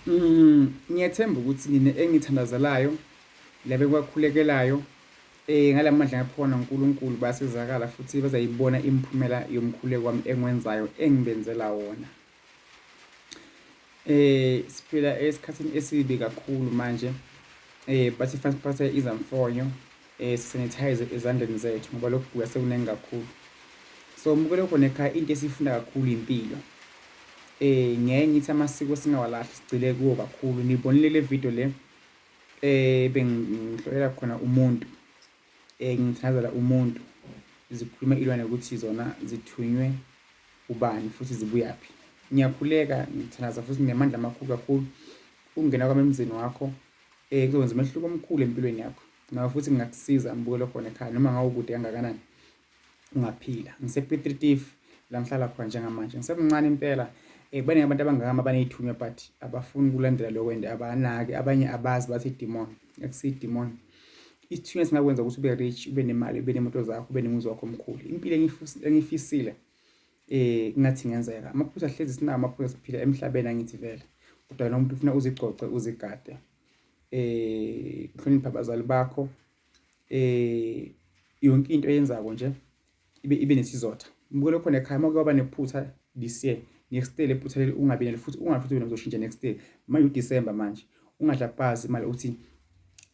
Ngiyathemba ukuthi nina engithandazelayo labe kwakhulekelayo ngalamandla ngaphona uNkulunkulu bayasizakala futhi bazayibona imiphumela yomkhuleko wami engwenzayo engibenzela wona. Siphila esikhathini esibi kakhulu manje. Bathi fanele siphathe izamfonyo sisanitize ezandleni zethu ngoba lokhu kugula sekuningi kakhulu. So mukelo khona ekhaya into esifunda kakhulu impilo. Ngeke ngithi amasiko singawalahli sigcile kuwo kakhulu. Nibonile le video le bengihlolela khona umuntu ngithandazela umuntu zikhuluma ilwane ukuthi zona zithunywe ubani futhi zibuyaphi. Ngiyakhuleka ngithandaza futhi nginamandla amakhulu kakhulu ukungena kwami emzini wakho kuzokwenza umehluko omkhulu empilweni yakho. Nawe futhi ngingakusiza mbukelo khona ekhaya noma ngawukude kangakanani ungaphila. Ngise-Piet Retief la ngihlala khona njengamanje. Ngisemncane impela. Baningi abantu abangama abaney'thunywa but abafuni ukulandela lokho and abanaki abanye abazi bathi idemon akusiyo idemon. Isithunywa singakwenza ukuthi ube rich, ube nemali, ube nemoto zakho, ube nomuzi wakho omkhulu. Impilo engifisile kungathi ngenzeka. Amaphutha hlezi sinawo amaphutha siphila emhlabeni angithi vele. Kodwa noma umuntu ufuna uzicoce uzigade. Hlonipha abazali bakho. Yonke into oyenzako nje ibe nesizotha. Mbukelo khona ekhaya makuyoba nephutha this year next year lephutha leli ungabi nalo futhi ungafuthi wena uzoshintsha next year. Manje uDecember manje ungadla phansi imali uthi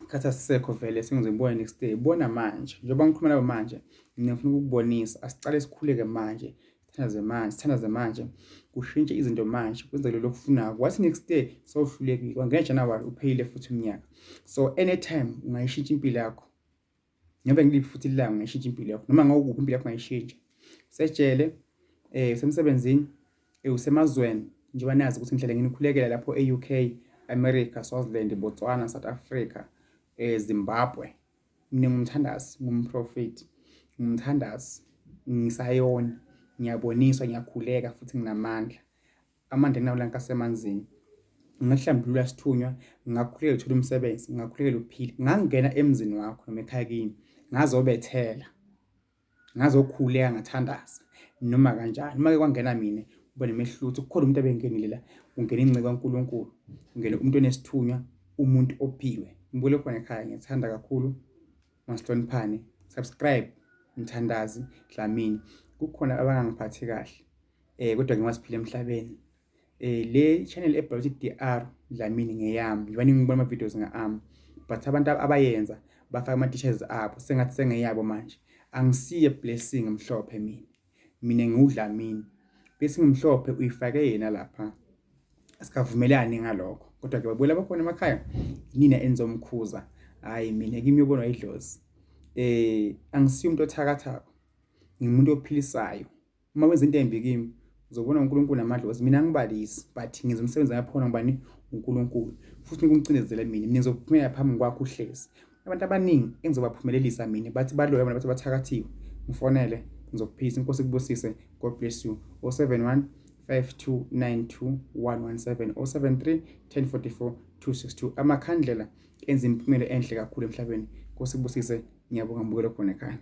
khatha sisekho vele sengizobona next day. Bona manje njengoba ngikhuluma nawe manje ngifuna ukukubonisa asicale sikhuleke manje. Sithandaze manje kushintshe izinto manje kwenza lokho okufunayo. Wathi next day sawuhlulekile ngeJanuary upheyile futhi umnyaka. So anytime ungayishintsha impilo yakho. Ngibe ngiliphi futhi ilanga ungayishintsha impilo yakho noma ngawukuphi impilo yakho ungayishintsha. Usejele usemsebenzini usemazweni njengoba nazi ukuthi ngihlale nginikhulekela lapho e-UK, America, Swaziland, Botswana, South Africa, Zimbabwe. Mina ngumthandazi, ngumprofeti, ngumthandazi, ngisayona, ngiyaboniswa, ngiyakhuleka futhi nginamandla. Amandla enginawo la nkasemanzini. Ngahlambulula sithunywa, ngakhuleka uthola umsebenzi, ngakhuleka ukuphila. Ngangena emzini wakho noma ekhaya kini, ngazobethela. Ngazokhuleka ngathandaza noma kanjani. Uma ke kwangena mina kuba nemehluko kukhona umuntu abengenile la ungena inceke kaNkulunkulu. Ungena umuntu onesithunywa, umuntu ophiwe. Mbukelo khona ekhaya ngiyethanda kakhulu. Masihloniphane. Subscribe Mthandazi Dlamini. Kukhona abangangiphathi kahle. Kodwa ke masiphila emhlabeni. Le channel ebhalwe ukuthi DR Dlamini ngeyami. Njengoba ngibona ama videos ngami. But abantu abayenza bafaka ama t-shirts abo sengathi sengeyabo manje. Angisiye blessing emhlophe mina. Mina ngiuDlamini. Bese ngimhlophe uyifake yena lapha. Asikavumelani ngalokho. Kodwa ke babuye labakhona emakhaya nina enza umkhuza. Hayi mina kimi yobonwa idlozi. Angisiyo umuntu othakathaka. Ngimuntu ophilisayo. Uma wenza into embi kimi uzobona uNkulunkulu namadlozi. Mina ngibalisi but ngizenza umsebenzi ngaphona ngubani uNkulunkulu. Futhi ngikuncindezele mina nizophumela phambi kwakho uhlezi. Abantu abaningi engizobaphumelelisa mina bathi baloya abantu bathakathiwe. Ngifonele ngizokuphisa inkosi kubusise. God bless you. 071 5292 117 073 1044 262. Amakhandlela enza impumelo enhle kakhulu emhlabeni. Nkosi kubusise ngiyabonga mbukelo khona ekhaya.